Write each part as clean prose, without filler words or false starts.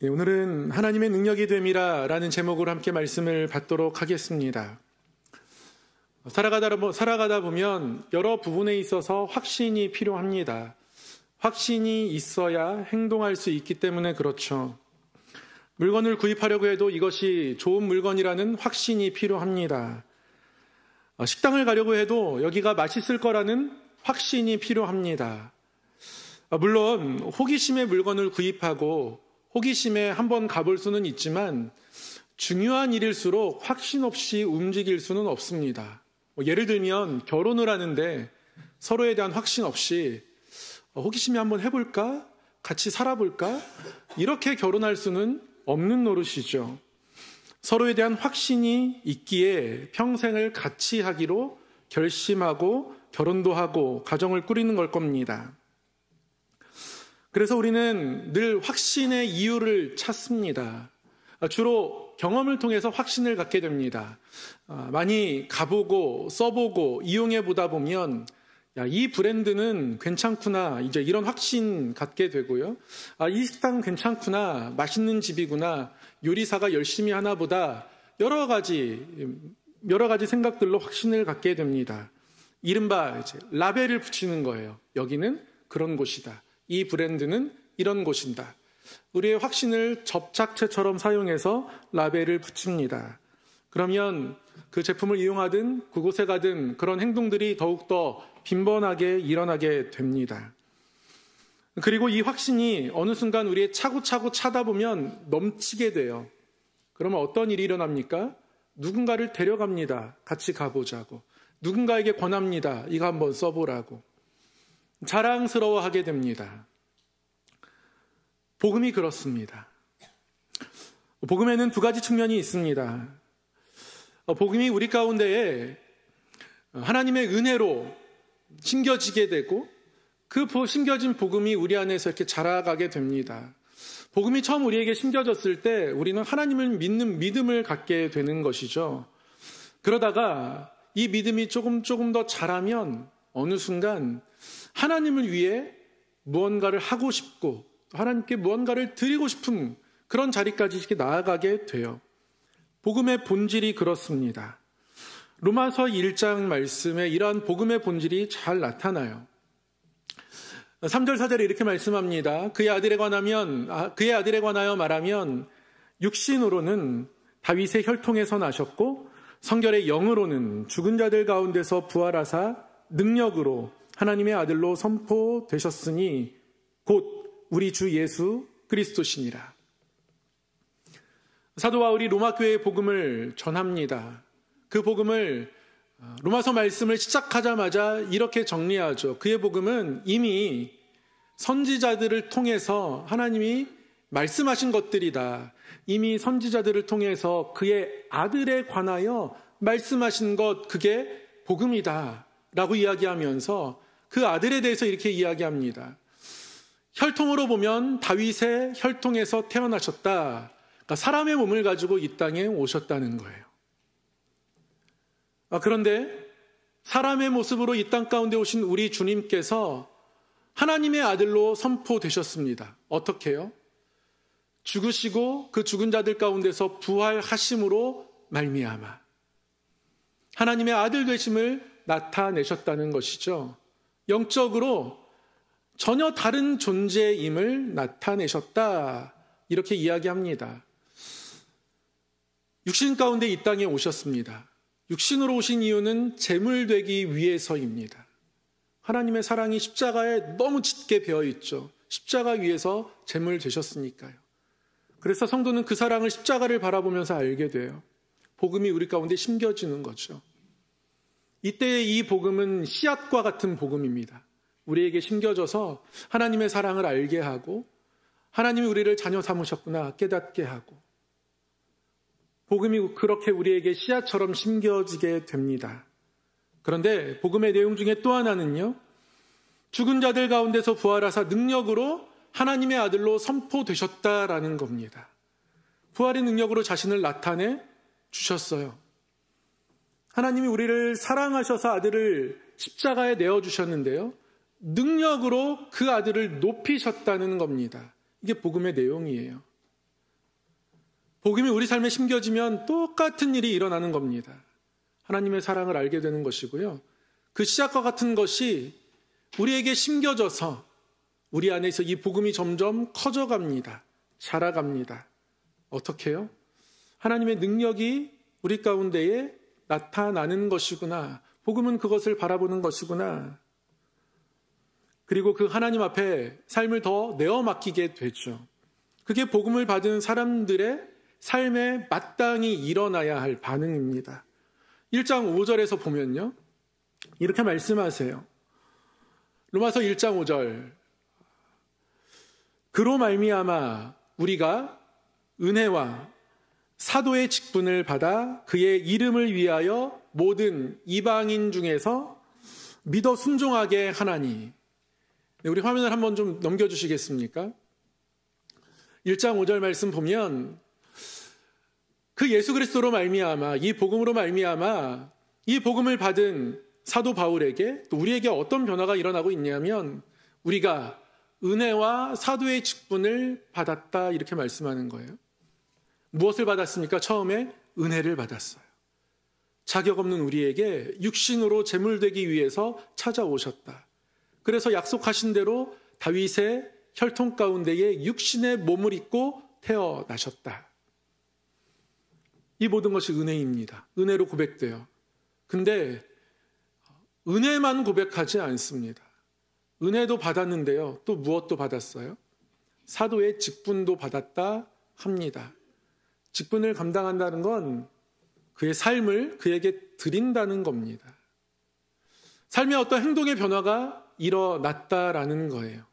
오늘은 하나님의 능력이 됨이라 라는 제목으로 함께 말씀을 받도록 하겠습니다. 살아가다 보면 여러 부분에 있어서 확신이 필요합니다. 확신이 있어야 행동할 수 있기 때문에 그렇죠. 물건을 구입하려고 해도 이것이 좋은 물건이라는 확신이 필요합니다. 식당을 가려고 해도 여기가 맛있을 거라는 확신이 필요합니다. 물론 호기심에 물건을 구입하고 호기심에 한번 가볼 수는 있지만 중요한 일일수록 확신 없이 움직일 수는 없습니다. 예를 들면 결혼을 하는데 서로에 대한 확신 없이 호기심에 한번 해볼까? 같이 살아볼까? 이렇게 결혼할 수는 없는 노릇이죠. 서로에 대한 확신이 있기에 평생을 같이 하기로 결심하고 결혼도 하고 가정을 꾸리는 걸 겁니다. 그래서 우리는 늘 확신의 이유를 찾습니다. 주로 경험을 통해서 확신을 갖게 됩니다. 많이 가보고 써보고 이용해보다 보면 이 브랜드는 괜찮구나, 이제 이런 확신 갖게 되고요. 이 식당 괜찮구나, 맛있는 집이구나, 요리사가 열심히 하나 보다, 여러 가지 생각들로 확신을 갖게 됩니다. 이른바 이제 라벨을 붙이는 거예요. 여기는 그런 곳이다. 이 브랜드는 이런 곳이다. 우리의 확신을 접착제처럼 사용해서 라벨을 붙입니다. 그러면 그 제품을 이용하든 그곳에 가든 그런 행동들이 더욱더 빈번하게 일어나게 됩니다. 그리고 이 확신이 어느 순간 우리의 차고차고 차다 보면 넘치게 돼요. 그러면 어떤 일이 일어납니까? 누군가를 데려갑니다. 같이 가보자고. 누군가에게 권합니다. 이거 한번 써보라고. 자랑스러워하게 됩니다. 복음이 그렇습니다. 복음에는 두 가지 측면이 있습니다. 복음이 우리 가운데에 하나님의 은혜로 심겨지게 되고 그 심겨진 복음이 우리 안에서 이렇게 자라가게 됩니다. 복음이 처음 우리에게 심겨졌을 때 우리는 하나님을 믿는 믿음을 갖게 되는 것이죠. 그러다가 이 믿음이 조금 더 자라면 어느 순간 하나님을 위해 무언가를 하고 싶고 하나님께 무언가를 드리고 싶은 그런 자리까지 이렇게 나아가게 돼요. 복음의 본질이 그렇습니다. 로마서 1장 말씀에 이러한 복음의 본질이 잘 나타나요. 3절 4절에 이렇게 말씀합니다. 그의 아들에 관하여 말하면 육신으로는 다윗의 혈통에서 나셨고 성결의 영으로는 죽은 자들 가운데서 부활하사 능력으로 하나님의 아들로 선포되셨으니 곧 우리 주 예수 그리스도시니라. 사도 바울이 로마 교회의 복음을 전합니다. 그 복음을 로마서 말씀을 시작하자마자 이렇게 정리하죠. 그의 복음은 이미 선지자들을 통해서 하나님이 말씀하신 것들이다. 이미 선지자들을 통해서 그의 아들에 관하여 말씀하신 것, 그게 복음이다 라고 이야기하면서 그 아들에 대해서 이렇게 이야기합니다. 혈통으로 보면 다윗의 혈통에서 태어나셨다. 그러니까 사람의 몸을 가지고 이 땅에 오셨다는 거예요. 그런데 사람의 모습으로 이 땅 가운데 오신 우리 주님께서 하나님의 아들로 선포되셨습니다. 어떻게요? 죽으시고 그 죽은 자들 가운데서 부활하심으로 말미암아 하나님의 아들 되심을 나타내셨다는 것이죠. 영적으로 전혀 다른 존재임을 나타내셨다. 이렇게 이야기합니다. 육신 가운데 이 땅에 오셨습니다. 육신으로 오신 이유는 제물 되기 위해서입니다. 하나님의 사랑이 십자가에 너무 짙게 배어 있죠. 십자가 위에서 제물 되셨으니까요. 그래서 성도는 그 사랑을 십자가를 바라보면서 알게 돼요. 복음이 우리 가운데 심겨지는 거죠. 이때의 이 복음은 씨앗과 같은 복음입니다. 우리에게 심겨져서 하나님의 사랑을 알게 하고 하나님이 우리를 자녀 삼으셨구나 깨닫게 하고 복음이 그렇게 우리에게 씨앗처럼 심겨지게 됩니다. 그런데 복음의 내용 중에 또 하나는요. 죽은 자들 가운데서 부활하사 능력으로 하나님의 아들로 선포되셨다라는 겁니다. 부활의 능력으로 자신을 나타내 주셨어요. 하나님이 우리를 사랑하셔서 아들을 십자가에 내어주셨는데요. 능력으로 그 아들을 높이셨다는 겁니다. 이게 복음의 내용이에요. 복음이 우리 삶에 심겨지면 똑같은 일이 일어나는 겁니다. 하나님의 사랑을 알게 되는 것이고요. 그 시작과 같은 것이 우리에게 심겨져서 우리 안에서 이 복음이 점점 커져갑니다. 자라갑니다. 어떻게 해요? 하나님의 능력이 우리 가운데에 나타나는 것이구나. 복음은 그것을 바라보는 것이구나. 그리고 그 하나님 앞에 삶을 더 내어 맡기게 되죠. 그게 복음을 받은 사람들의 삶에 마땅히 일어나야 할 반응입니다. 1장 5절에서 보면요. 이렇게 말씀하세요. 로마서 1장 5절. 그로 말미암아 우리가 은혜와 사도의 직분을 받아 그의 이름을 위하여 모든 이방인 중에서 믿어 순종하게 하나니. 우리 화면을 한번 좀 넘겨주시겠습니까? 1장 5절 말씀 보면 그 예수 그리스도로 말미암아 이 복음으로 말미암아 이 복음을 받은 사도 바울에게 또 우리에게 어떤 변화가 일어나고 있냐면 우리가 은혜와 사도의 직분을 받았다 이렇게 말씀하는 거예요. 무엇을 받았습니까? 처음에 은혜를 받았어요. 자격 없는 우리에게 육신으로 제물되기 위해서 찾아오셨다. 그래서 약속하신 대로 다윗의 혈통 가운데에 육신의 몸을 입고 태어나셨다. 이 모든 것이 은혜입니다. 은혜로 고백돼요. 근데 은혜만 고백하지 않습니다. 은혜도 받았는데요. 또 무엇도 받았어요? 사도의 직분도 받았다 합니다. 직분을 감당한다는 건 그의 삶을 그에게 드린다는 겁니다. 삶의 어떤 행동의 변화가 일어났다라는 거예요.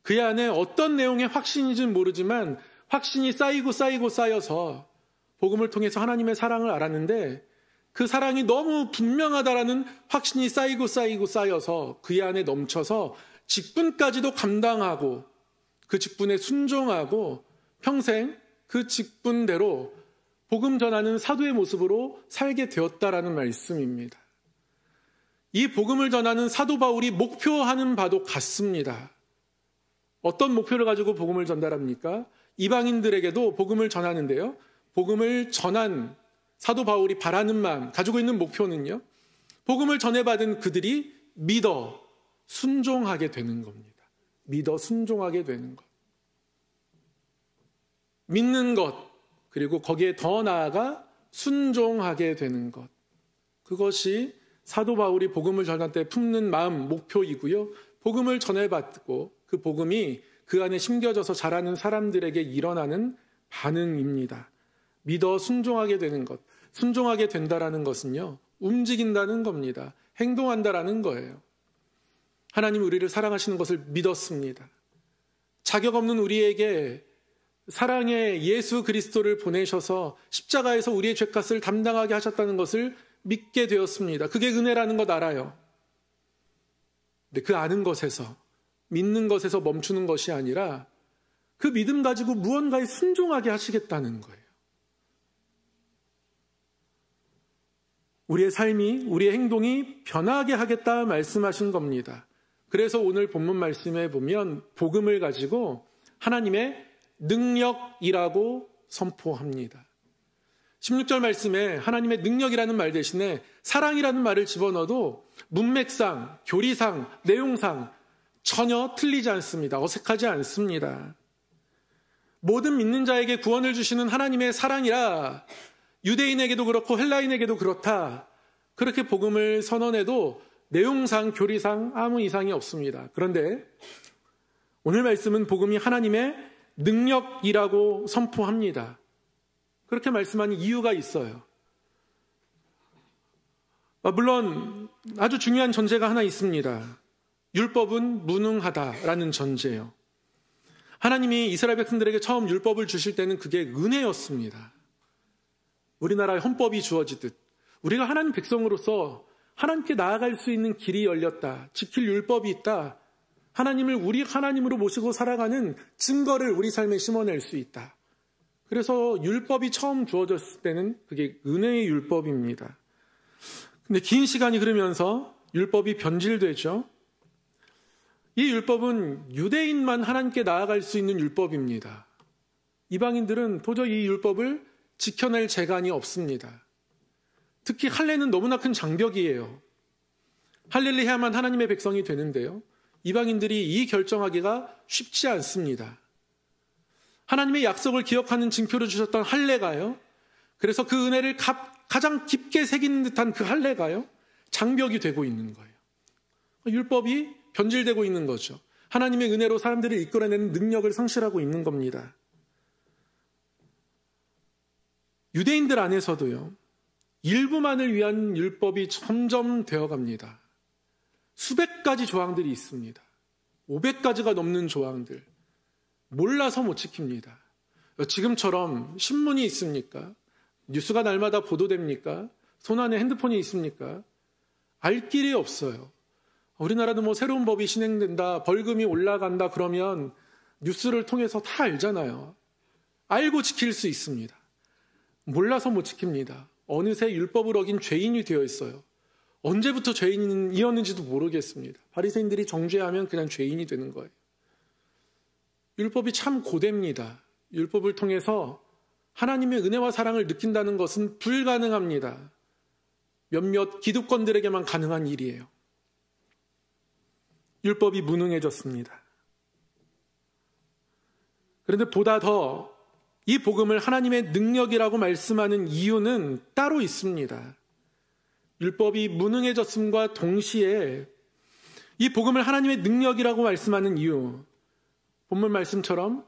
그의 안에 어떤 내용의 확신인지는 모르지만 확신이 쌓여서 복음을 통해서 하나님의 사랑을 알았는데 그 사랑이 너무 분명하다라는 확신이 쌓여서 그의 안에 넘쳐서 직분까지도 감당하고 그 직분에 순종하고 평생 그 직분대로 복음 전하는 사도의 모습으로 살게 되었다라는 말씀입니다. 이 복음을 전하는 사도 바울이 목표하는 바도 같습니다. 어떤 목표를 가지고 복음을 전달합니까? 이방인들에게도 복음을 전하는데요. 복음을 전한 사도 바울이 바라는 마음, 가지고 있는 목표는요. 복음을 전해받은 그들이 믿어 순종하게 되는 겁니다. 믿어 순종하게 되는 것. 믿는 것, 그리고 거기에 더 나아가 순종하게 되는 것. 그것이 사도 바울이 복음을 전할 때 품는 마음, 목표이고요. 복음을 전해받고 그 복음이 그 안에 심겨져서 자라는 사람들에게 일어나는 반응입니다. 믿어 순종하게 되는 것. 순종하게 된다라는 것은요. 움직인다는 겁니다. 행동한다라는 거예요. 하나님 우리를 사랑하시는 것을 믿었습니다. 자격 없는 우리에게 사랑의 예수 그리스도를 보내셔서 십자가에서 우리의 죄값을 담당하게 하셨다는 것을 믿게 되었습니다. 그게 은혜라는 것 알아요. 근데 그 아는 것에서, 믿는 것에서 멈추는 것이 아니라 그 믿음 가지고 무언가에 순종하게 하시겠다는 거예요. 우리의 삶이, 우리의 행동이 변하게 하겠다 말씀하신 겁니다. 그래서 오늘 본문 말씀에 보면 복음을 가지고 하나님의 능력이라고 선포합니다. 16절 말씀에 하나님의 능력이라는 말 대신에 사랑이라는 말을 집어넣어도 문맥상, 교리상, 내용상 전혀 틀리지 않습니다. 어색하지 않습니다. 모든 믿는 자에게 구원을 주시는 하나님의 사랑이라 유대인에게도 그렇고 헬라인에게도 그렇다. 그렇게 복음을 선언해도 내용상, 교리상 아무 이상이 없습니다. 그런데 오늘 말씀은 복음이 하나님의 능력이라고 선포합니다. 그렇게 말씀하는 이유가 있어요. 물론 아주 중요한 전제가 하나 있습니다. 율법은 무능하다라는 전제예요. 하나님이 이스라엘 백성들에게 처음 율법을 주실 때는 그게 은혜였습니다. 우리나라의 헌법이 주어지듯 우리가 하나님 백성으로서 하나님께 나아갈 수 있는 길이 열렸다. 지킬 율법이 있다. 하나님을 우리 하나님으로 모시고 살아가는 증거를 우리 삶에 심어낼 수 있다. 그래서 율법이 처음 주어졌을 때는 그게 은혜의 율법입니다. 근데 긴 시간이 흐르면서 율법이 변질되죠. 이 율법은 유대인만 하나님께 나아갈 수 있는 율법입니다. 이방인들은 도저히 이 율법을 지켜낼 재간이 없습니다. 특히 할례는 너무나 큰 장벽이에요. 할례를 해야만 하나님의 백성이 되는데요. 이방인들이 이 결정하기가 쉽지 않습니다. 하나님의 약속을 기억하는 징표를 주셨던 할례가요. 그래서 그 은혜를 가장 깊게 새기는 듯한 그 할례가요. 장벽이 되고 있는 거예요. 율법이 변질되고 있는 거죠. 하나님의 은혜로 사람들을 이끌어내는 능력을 상실하고 있는 겁니다. 유대인들 안에서도요. 일부만을 위한 율법이 점점 되어갑니다. 수백 가지 조항들이 있습니다. 500가지가 넘는 조항들. 몰라서 못 지킵니다. 지금처럼 신문이 있습니까? 뉴스가 날마다 보도됩니까? 손안에 핸드폰이 있습니까? 알 길이 없어요. 우리나라도 뭐 새로운 법이 시행된다, 벌금이 올라간다 그러면 뉴스를 통해서 다 알잖아요. 알고 지킬 수 있습니다. 몰라서 못 지킵니다. 어느새 율법을 어긴 죄인이 되어 있어요. 언제부터 죄인이었는지도 모르겠습니다. 바리새인들이 정죄하면 그냥 죄인이 되는 거예요. 율법이 참 고됩니다. 율법을 통해서 하나님의 은혜와 사랑을 느낀다는 것은 불가능합니다. 몇몇 기득권들에게만 가능한 일이에요. 율법이 무능해졌습니다. 그런데 보다 더 이 복음을 하나님의 능력이라고 말씀하는 이유는 따로 있습니다. 율법이 무능해졌음과 동시에 이 복음을 하나님의 능력이라고 말씀하는 이유, 본문 말씀처럼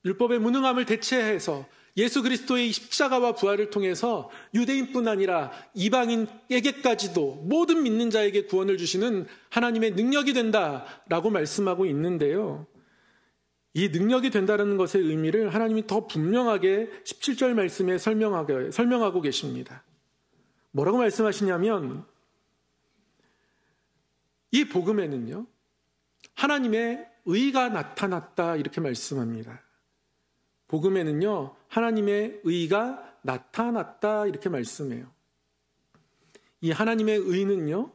율법의 무능함을 대체해서 예수 그리스도의 십자가와 부활을 통해서 유대인뿐 아니라 이방인에게까지도 모든 믿는 자에게 구원을 주시는 하나님의 능력이 된다라고 말씀하고 있는데요. 이 능력이 된다는 것의 의미를 하나님이 더 분명하게 17절 말씀에 설명하고 계십니다. 뭐라고 말씀하시냐면 이 복음에는요. 하나님의 의가 나타났다 이렇게 말씀합니다. 복음에는요. 하나님의 의가 나타났다 이렇게 말씀해요. 이 하나님의 의는요.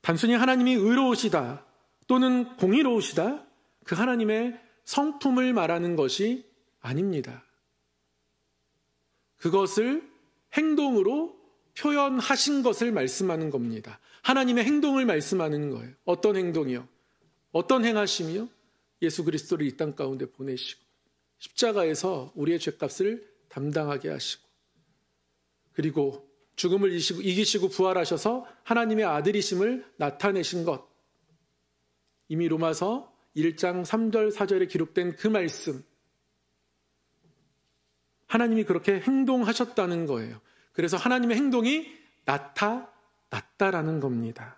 단순히 하나님이 의로우시다 또는 공의로우시다 그 하나님의 성품을 말하는 것이 아닙니다. 그것을 행동으로 표현하신 것을 말씀하는 겁니다. 하나님의 행동을 말씀하는 거예요. 어떤 행동이요? 어떤 행하심이요? 예수 그리스도를 이 땅 가운데 보내시고 십자가에서 우리의 죄값을 담당하게 하시고 그리고 죽음을 이기시고 부활하셔서 하나님의 아들이심을 나타내신 것. 이미 로마서 1장 3절 4절에 기록된 그 말씀. 하나님이 그렇게 행동하셨다는 거예요. 그래서 하나님의 행동이 나타났다라는 겁니다.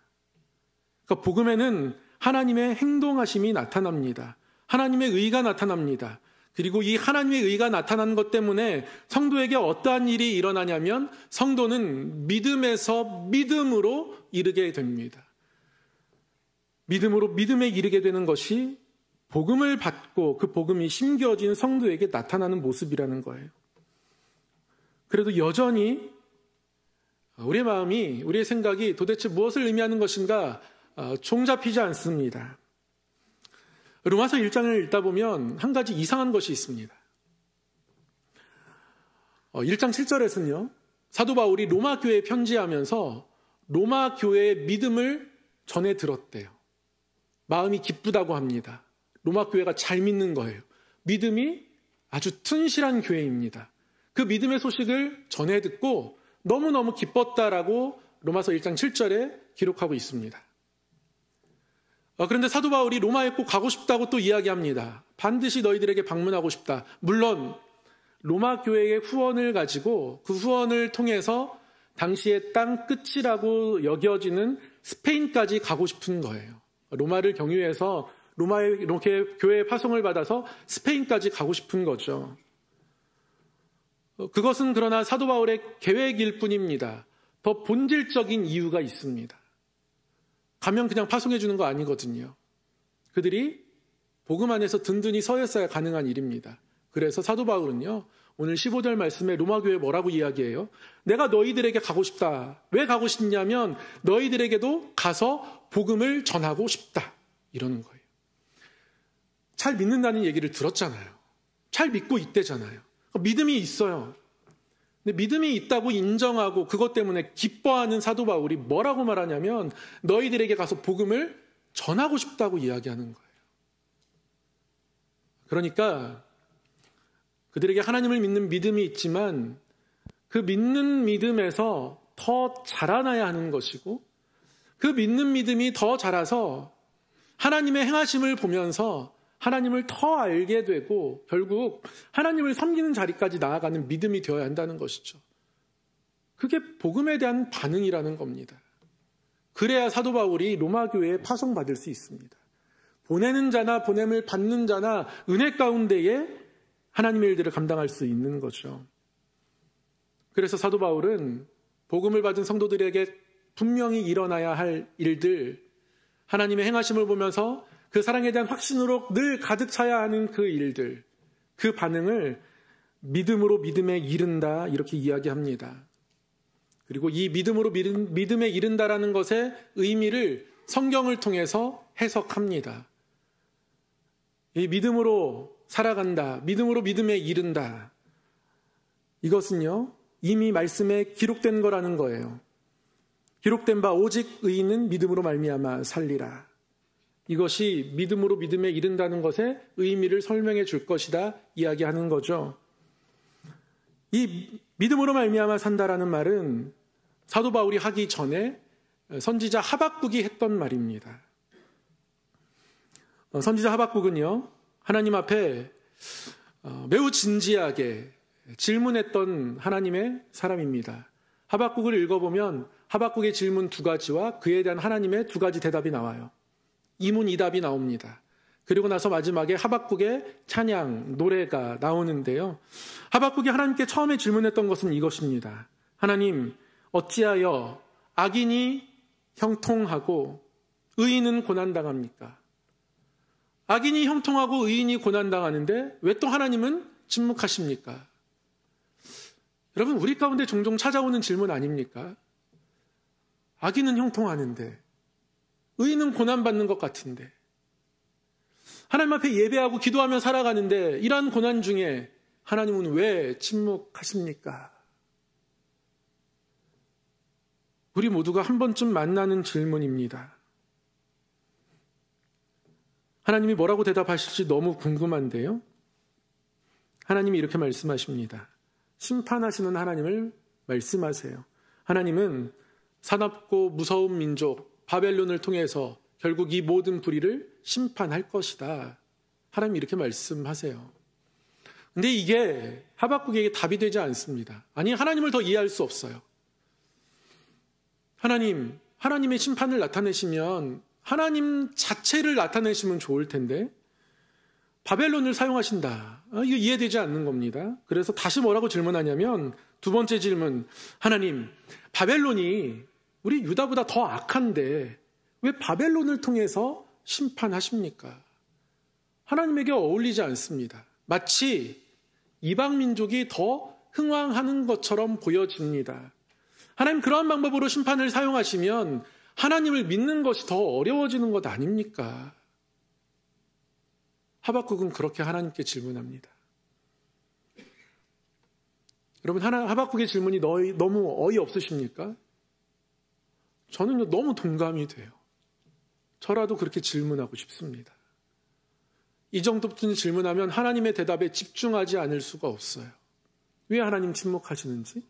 그러니까 복음에는 하나님의 행동하심이 나타납니다. 하나님의 의가 나타납니다. 그리고 이 하나님의 의가 나타나는 것 때문에 성도에게 어떠한 일이 일어나냐면 성도는 믿음에서 믿음으로 이르게 됩니다. 믿음으로 믿음에 이르게 되는 것이 복음을 받고 그 복음이 심겨진 성도에게 나타나는 모습이라는 거예요. 그래도 여전히 우리의 마음이, 우리의 생각이 도대체 무엇을 의미하는 것인가 종잡히지 않습니다. 로마서 1장을 읽다 보면 한 가지 이상한 것이 있습니다. 1장 7절에서는요. 사도 바울이 로마 교회에 편지하면서 로마 교회의 믿음을 전해 들었대요. 마음이 기쁘다고 합니다. 로마 교회가 잘 믿는 거예요. 믿음이 아주 튼실한 교회입니다. 그 믿음의 소식을 전해 듣고 너무너무 기뻤다라고 로마서 1장 7절에 기록하고 있습니다. 그런데 사도 바울이 로마에 꼭 가고 싶다고 또 이야기합니다. 반드시 너희들에게 방문하고 싶다. 물론 로마 교회의 후원을 가지고 그 후원을 통해서 당시의 땅 끝이라고 여겨지는 스페인까지 가고 싶은 거예요. 로마를 경유해서 로마에 이렇게 교회의 파송을 받아서 스페인까지 가고 싶은 거죠. 그것은 그러나 사도 바울의 계획일 뿐입니다. 더 본질적인 이유가 있습니다. 가면 그냥 파송해 주는 거 아니거든요. 그들이 복음 안에서 든든히 서 있어야 가능한 일입니다. 그래서 사도 바울은요. 오늘 15절 말씀에 로마 교회에 뭐라고 이야기해요? 내가 너희들에게 가고 싶다. 왜 가고 싶냐면 너희들에게도 가서 복음을 전하고 싶다. 이러는 거예요. 잘 믿는다는 얘기를 들었잖아요. 잘 믿고 있대잖아요. 믿음이 있어요. 근데 믿음이 있다고 인정하고 그것 때문에 기뻐하는 사도 바울이 뭐라고 말하냐면 너희들에게 가서 복음을 전하고 싶다고 이야기하는 거예요. 그러니까 그들에게 하나님을 믿는 믿음이 있지만 그 믿는 믿음에서 더 자라나야 하는 것이고 그 믿는 믿음이 더 자라서 하나님의 행하심을 보면서 하나님을 더 알게 되고 결국 하나님을 섬기는 자리까지 나아가는 믿음이 되어야 한다는 것이죠. 그게 복음에 대한 반응이라는 겁니다. 그래야 사도 바울이 로마 교회에 파송받을 수 있습니다. 보내는 자나 보냄을 받는 자나 은혜 가운데에 하나님의 일들을 감당할 수 있는 거죠. 그래서 사도 바울은 복음을 받은 성도들에게 분명히 일어나야 할 일들, 하나님의 행하심을 보면서 그 사랑에 대한 확신으로 늘 가득 차야 하는 그 일들, 그 반응을 믿음으로 믿음에 이른다 이렇게 이야기합니다. 그리고 이 믿음으로 믿음에 이른다라는 것의 의미를 성경을 통해서 해석합니다. 이 믿음으로 살아간다, 믿음으로 믿음에 이른다. 이것은요 이미 말씀에 기록된 거라는 거예요. 기록된 바 오직 의인은 믿음으로 말미암아 살리라. 이것이 믿음으로 믿음에 이른다는 것의 의미를 설명해 줄 것이다 이야기하는 거죠. 이 믿음으로 말미암아 산다라는 말은 사도 바울이 하기 전에 선지자 하박국이 했던 말입니다. 선지자 하박국은요 하나님 앞에 매우 진지하게 질문했던 하나님의 사람입니다. 하박국을 읽어보면 하박국의 질문 2가지와 그에 대한 하나님의 2가지 대답이 나와요. 이문이답이 나옵니다. 그리고 나서 마지막에 하박국의 찬양, 노래가 나오는데요. 하박국이 하나님께 처음에 질문했던 것은 이것입니다. 하나님, 어찌하여 악인이 형통하고 의인은 고난당합니까? 악인이 형통하고 의인이 고난당하는데 왜 또 하나님은 침묵하십니까? 여러분, 우리 가운데 종종 찾아오는 질문 아닙니까? 악인은 형통하는데 의인은 고난받는 것 같은데 하나님 앞에 예배하고 기도하며 살아가는데 이러한 고난 중에 하나님은 왜 침묵하십니까? 우리 모두가 한 번쯤 만나는 질문입니다. 하나님이 뭐라고 대답하실지 너무 궁금한데요. 하나님이 이렇게 말씀하십니다. 심판하시는 하나님을 말씀하세요. 하나님은 사납고 무서운 민족 바벨론을 통해서 결국 이 모든 불의를 심판할 것이다. 하나님이 이렇게 말씀하세요. 근데 이게 하박국에게 답이 되지 않습니다. 아니, 하나님을 더 이해할 수 없어요. 하나님의 심판을 나타내시면 하나님 자체를 나타내시면 좋을 텐데 바벨론을 사용하신다. 이거 이해되지 않는 겁니다. 그래서 다시 뭐라고 질문하냐면 2번째 질문, 하나님, 바벨론이 우리 유다보다 더 악한데 왜 바벨론을 통해서 심판하십니까? 하나님에게 어울리지 않습니다. 마치 이방 민족이 더 흥왕하는 것처럼 보여집니다. 하나님, 그러한 방법으로 심판을 사용하시면 하나님을 믿는 것이 더 어려워지는 것 아닙니까? 하박국은 그렇게 하나님께 질문합니다. 여러분, 하박국의 질문이 너무 어이없으십니까? 저는 너무 동감이 돼요. 저라도 그렇게 질문하고 싶습니다. 이 정도쯤 질문하면 하나님의 대답에 집중하지 않을 수가 없어요. 왜 하나님 침묵하시는지?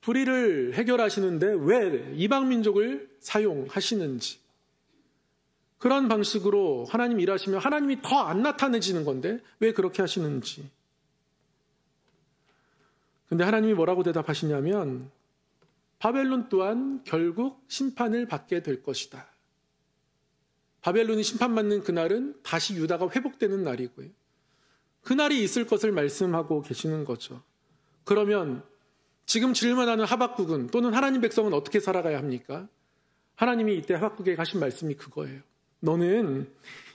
불의를 해결하시는데 왜 이방 민족을 사용하시는지? 그런 방식으로 하나님 일하시면 하나님이 더 안 나타내지는 건데 왜 그렇게 하시는지? 근데 하나님이 뭐라고 대답하시냐면 바벨론 또한 결국 심판을 받게 될 것이다. 바벨론이 심판받는 그날은 다시 유다가 회복되는 날이고요. 그날이 있을 것을 말씀하고 계시는 거죠. 그러면 지금 질문하는 하박국은 또는 하나님 백성은 어떻게 살아가야 합니까? 하나님이 이때 하박국에게 하신 말씀이 그거예요. 너는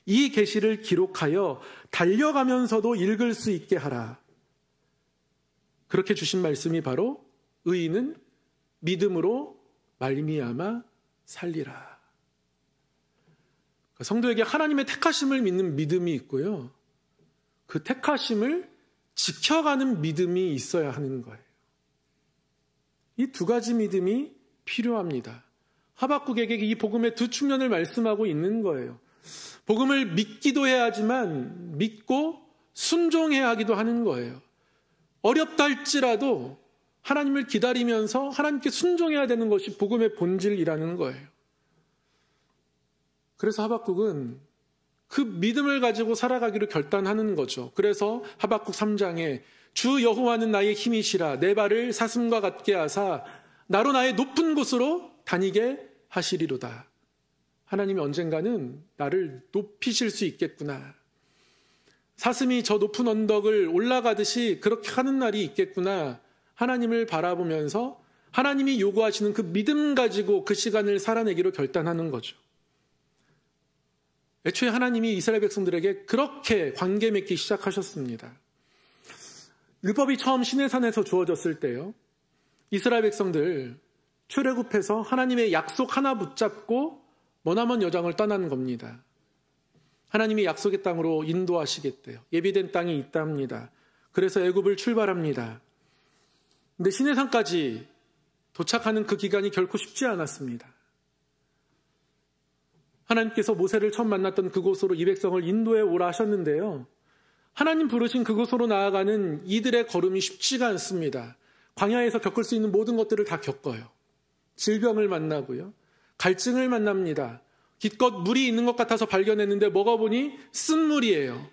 이 계시를 기록하여 달려가면서도 읽을 수 있게 하라. 그렇게 주신 말씀이 바로 의인은 믿음으로 말미암아 살리라. 성도에게 하나님의 택하심을 믿는 믿음이 있고요. 그 택하심을 지켜가는 믿음이 있어야 하는 거예요. 이 두 가지 믿음이 필요합니다. 하박국에게 이 복음의 두 측면을 말씀하고 있는 거예요. 복음을 믿기도 해야 하지만 믿고 순종해야 하기도 하는 거예요. 어렵다 할지라도 하나님을 기다리면서 하나님께 순종해야 되는 것이 복음의 본질이라는 거예요. 그래서 하박국은 그 믿음을 가지고 살아가기로 결단하는 거죠. 그래서 하박국 3장에 주 여호와는 나의 힘이시라 내 발을 사슴과 같게 하사 나로 나의 높은 곳으로 다니게 하시리로다. 하나님이 언젠가는 나를 높이실 수 있겠구나. 사슴이 저 높은 언덕을 올라가듯이 그렇게 하는 날이 있겠구나. 하나님을 바라보면서 하나님이 요구하시는 그 믿음 가지고 그 시간을 살아내기로 결단하는 거죠. 애초에 하나님이 이스라엘 백성들에게 그렇게 관계 맺기 시작하셨습니다. 율법이 처음 시내산에서 주어졌을 때요. 이스라엘 백성들 출애굽해서 하나님의 약속 하나 붙잡고 머나먼 여정을 떠나는 겁니다. 하나님이 약속의 땅으로 인도하시겠대요. 예비된 땅이 있답니다. 그래서 애굽을 출발합니다. 근데 시내산까지 도착하는 그 기간이 결코 쉽지 않았습니다. 하나님께서 모세를 처음 만났던 그곳으로 이 백성을 인도해 오라 하셨는데요. 하나님 부르신 그곳으로 나아가는 이들의 걸음이 쉽지가 않습니다. 광야에서 겪을 수 있는 모든 것들을 다 겪어요. 질병을 만나고요. 갈증을 만납니다. 기껏 물이 있는 것 같아서 발견했는데 먹어보니 쓴물이에요.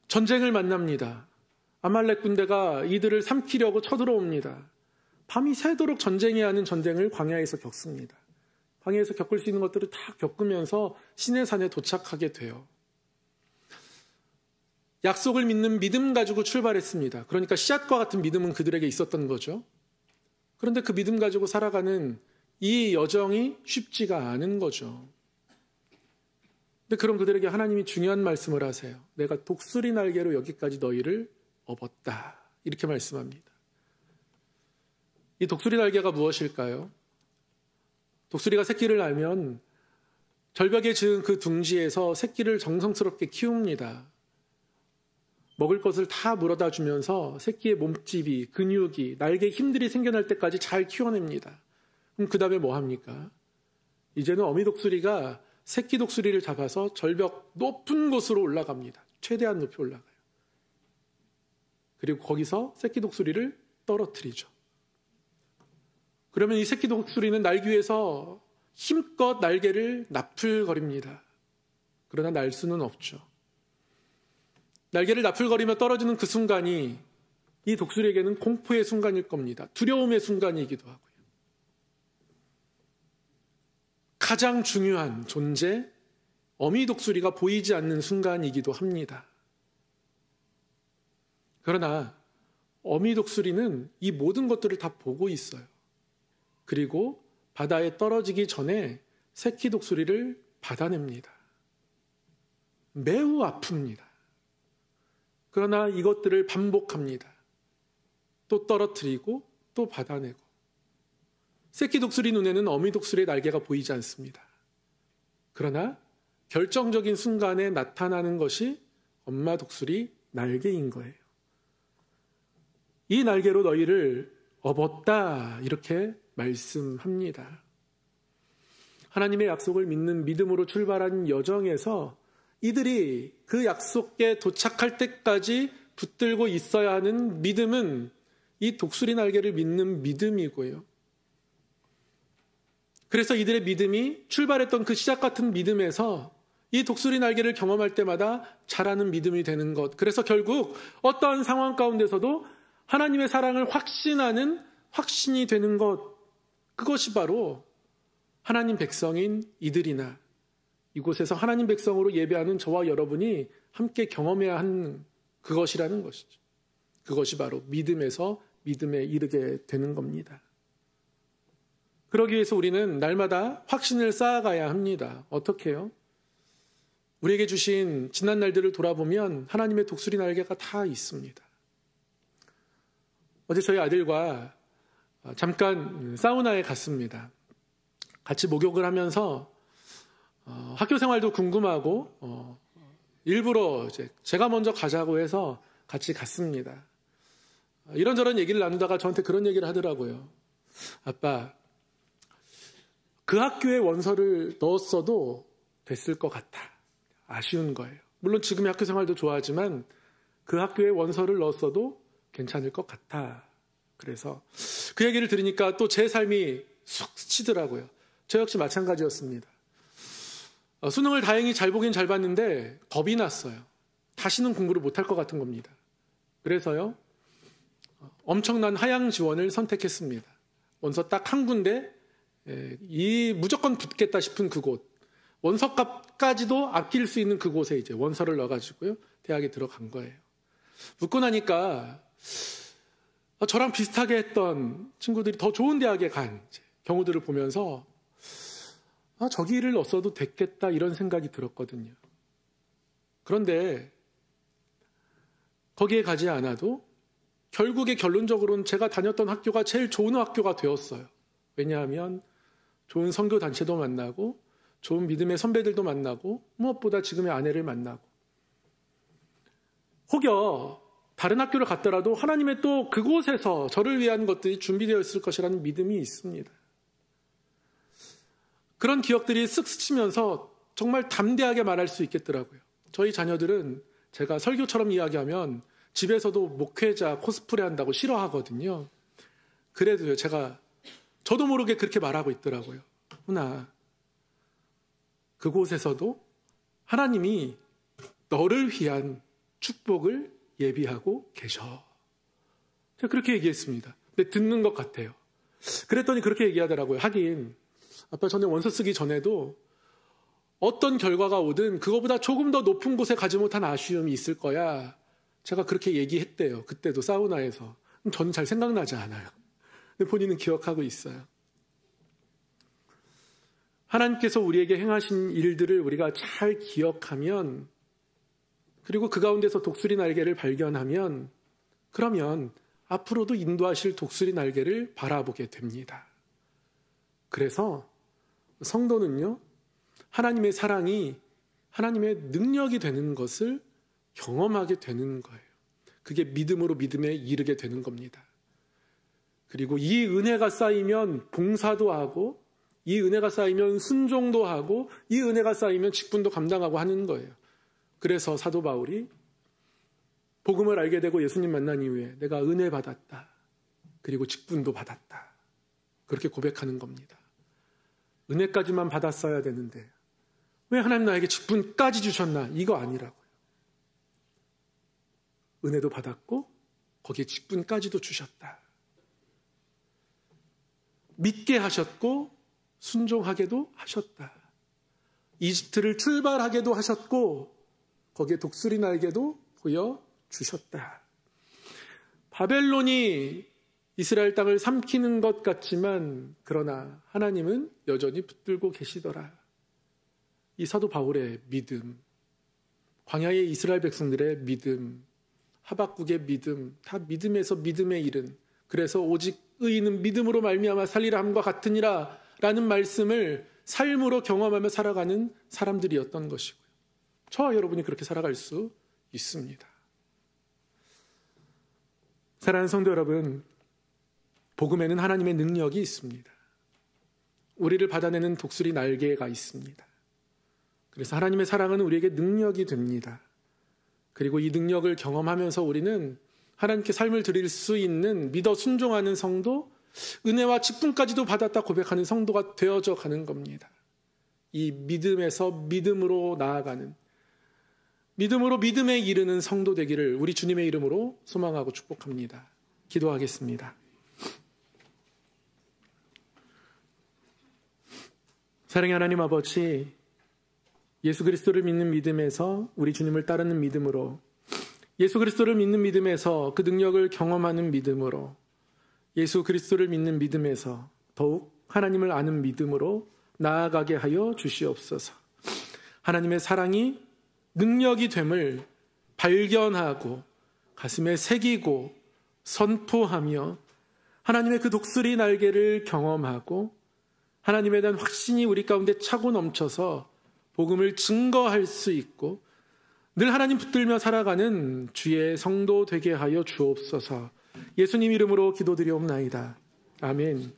전쟁을 만납니다. 아말렉 군대가 이들을 삼키려고 쳐들어옵니다. 밤이 새도록 전쟁해야 하는 전쟁을 광야에서 겪습니다. 광야에서 겪을 수 있는 것들을 다 겪으면서 시내산에 도착하게 돼요. 약속을 믿는 믿음 가지고 출발했습니다. 그러니까 씨앗과 같은 믿음은 그들에게 있었던 거죠. 그런데 그 믿음 가지고 살아가는 이 여정이 쉽지가 않은 거죠. 근데 그럼 그들에게 하나님이 중요한 말씀을 하세요. 내가 독수리 날개로 여기까지 너희를 업었다. 이렇게 말씀합니다. 이 독수리 날개가 무엇일까요? 독수리가 새끼를 낳으면 절벽에 지은 그 둥지에서 새끼를 정성스럽게 키웁니다. 먹을 것을 다 물어다 주면서 새끼의 몸집이, 근육이, 날개 힘들이 생겨날 때까지 잘 키워냅니다. 그럼 그 다음에 뭐 합니까? 이제는 어미 독수리가 새끼 독수리를 잡아서 절벽 높은 곳으로 올라갑니다. 최대한 높이 올라가요. 그리고 거기서 새끼 독수리를 떨어뜨리죠. 그러면 이 새끼 독수리는 날기 위해서 힘껏 날개를 나풀거립니다. 그러나 날 수는 없죠. 날개를 나풀거리며 떨어지는 그 순간이 이 독수리에게는 공포의 순간일 겁니다. 두려움의 순간이기도 하고요. 가장 중요한 존재, 어미 독수리가 보이지 않는 순간이기도 합니다. 그러나 어미 독수리는 이 모든 것들을 다 보고 있어요. 그리고 바다에 떨어지기 전에 새끼 독수리를 받아냅니다. 매우 아픕니다. 그러나 이것들을 반복합니다. 또 떨어뜨리고 또 받아내고. 새끼 독수리 눈에는 어미 독수리의 날개가 보이지 않습니다. 그러나 결정적인 순간에 나타나는 것이 엄마 독수리 날개인 거예요. 이 날개로 너희를 업었다 이렇게 말씀합니다. 하나님의 약속을 믿는 믿음으로 출발한 여정에서 이들이 그 약속에 도착할 때까지 붙들고 있어야 하는 믿음은 이 독수리 날개를 믿는 믿음이고요. 그래서 이들의 믿음이 출발했던 그 시작 같은 믿음에서 이 독수리 날개를 경험할 때마다 자라는 믿음이 되는 것. 그래서 결국 어떠한 상황 가운데서도 하나님의 사랑을 확신하는 확신이 되는 것. 그것이 바로 하나님 백성인 이들이나 이곳에서 하나님 백성으로 예배하는 저와 여러분이 함께 경험해야 하는 그것이라는 것이죠. 그것이 바로 믿음에서 믿음에 이르게 되는 겁니다. 그러기 위해서 우리는 날마다 확신을 쌓아가야 합니다. 어떻게 해요? 우리에게 주신 지난 날들을 돌아보면 하나님의 독수리 날개가 다 있습니다. 어제 저희 아들과 잠깐 사우나에 갔습니다. 같이 목욕을 하면서 학교 생활도 궁금하고 일부러 이제 제가 먼저 가자고 해서 같이 갔습니다. 이런저런 얘기를 나누다가 저한테 그런 얘기를 하더라고요. 아빠, 그 학교에 원서를 넣었어도 됐을 것 같아. 아쉬운 거예요. 물론 지금의 학교 생활도 좋아하지만 그 학교에 원서를 넣었어도 괜찮을 것 같아. 그래서 그 얘기를 들으니까 또 제 삶이 쑥 스치더라고요. 저 역시 마찬가지였습니다. 수능을 다행히 잘 보긴 잘 봤는데 겁이 났어요. 다시는 공부를 못할 것 같은 겁니다. 그래서요, 엄청난 하향 지원을 선택했습니다. 원서 딱 한 군데, 무조건 붙겠다 싶은 그곳, 원서값까지도 아낄 수 있는 그곳에 이제 원서를 넣어가지고요, 대학에 들어간 거예요. 붙고 나니까 저랑 비슷하게 했던 친구들이 더 좋은 대학에 간 경우들을 보면서 저기를 넣었어도 됐겠다 이런 생각이 들었거든요. 그런데 거기에 가지 않아도 결국에 결론적으로는 제가 다녔던 학교가 제일 좋은 학교가 되었어요. 왜냐하면 좋은 선교단체도 만나고 좋은 믿음의 선배들도 만나고 무엇보다 지금의 아내를 만나고, 혹여 다른 학교를 갔더라도 하나님의 또 그곳에서 저를 위한 것들이 준비되어 있을 것이라는 믿음이 있습니다. 그런 기억들이 쓱 스치면서 정말 담대하게 말할 수 있겠더라고요. 저희 자녀들은 제가 설교처럼 이야기하면 집에서도 목회자 코스프레 한다고 싫어하거든요. 그래도요, 저도 모르게 그렇게 말하고 있더라고요. 훈아, 그곳에서도 하나님이 너를 위한 축복을 예비하고 계셔. 제가 그렇게 얘기했습니다. 근데 듣는 것 같아요. 그랬더니 그렇게 얘기하더라고요. 하긴 아빠, 전에 원서 쓰기 전에도 어떤 결과가 오든 그거보다 조금 더 높은 곳에 가지 못한 아쉬움이 있을 거야. 제가 그렇게 얘기했대요. 그때도 사우나에서. 저는 잘 생각나지 않아요. 근데 본인은 기억하고 있어요. 하나님께서 우리에게 행하신 일들을 우리가 잘 기억하면, 그리고 그 가운데서 독수리 날개를 발견하면, 그러면 앞으로도 인도하실 독수리 날개를 바라보게 됩니다. 그래서 성도는요, 하나님의 사랑이 하나님의 능력이 되는 것을 경험하게 되는 거예요. 그게 믿음으로 믿음에 이르게 되는 겁니다. 그리고 이 은혜가 쌓이면 봉사도 하고, 이 은혜가 쌓이면 순종도 하고, 이 은혜가 쌓이면 직분도 감당하고 하는 거예요. 그래서 사도 바울이 복음을 알게 되고 예수님 만난 이후에 내가 은혜 받았다. 그리고 직분도 받았다. 그렇게 고백하는 겁니다. 은혜까지만 받았어야 되는데 왜 하나님 나에게 직분까지 주셨나? 이거 아니라고요. 은혜도 받았고 거기에 직분까지도 주셨다. 믿게 하셨고 순종하게도 하셨다. 이집트를 출발하게도 하셨고 거기에 독수리 날개도 보여주셨다. 바벨론이 이스라엘 땅을 삼키는 것 같지만 그러나 하나님은 여전히 붙들고 계시더라. 이 사도 바울의 믿음, 광야의 이스라엘 백성들의 믿음, 하박국의 믿음, 다 믿음에서 믿음에 이른, 그래서 오직 의인은 믿음으로 말미암아 살리라 함과 같으니라 라는 말씀을 삶으로 경험하며 살아가는 사람들이었던 것이고요. 저와 여러분이 그렇게 살아갈 수 있습니다. 사랑하는 성도 여러분, 복음에는 하나님의 능력이 있습니다. 우리를 받아내는 독수리 날개가 있습니다. 그래서 하나님의 사랑은 우리에게 능력이 됩니다. 그리고 이 능력을 경험하면서 우리는 하나님께 삶을 드릴 수 있는 믿어 순종하는 성도, 은혜와 직분까지도 받았다 고백하는 성도가 되어져 가는 겁니다. 이 믿음에서 믿음으로 나아가는, 믿음으로 믿음에 이르는 성도 되기를 우리 주님의 이름으로 소망하고 축복합니다. 기도하겠습니다. 사랑의 하나님 아버지, 예수 그리스도를 믿는 믿음에서 우리 주님을 따르는 믿음으로, 예수 그리스도를 믿는 믿음에서 그 능력을 경험하는 믿음으로, 예수 그리스도를 믿는 믿음에서 더욱 하나님을 아는 믿음으로 나아가게 하여 주시옵소서. 하나님의 사랑이 능력이 됨을 발견하고 가슴에 새기고 선포하며 하나님의 그 독수리 날개를 경험하고 하나님에 대한 확신이 우리 가운데 차고 넘쳐서 복음을 증거할 수 있고 늘 하나님 붙들며 살아가는 주의 성도 되게 하여 주옵소서. 예수님 이름으로 기도드리옵나이다. 아멘.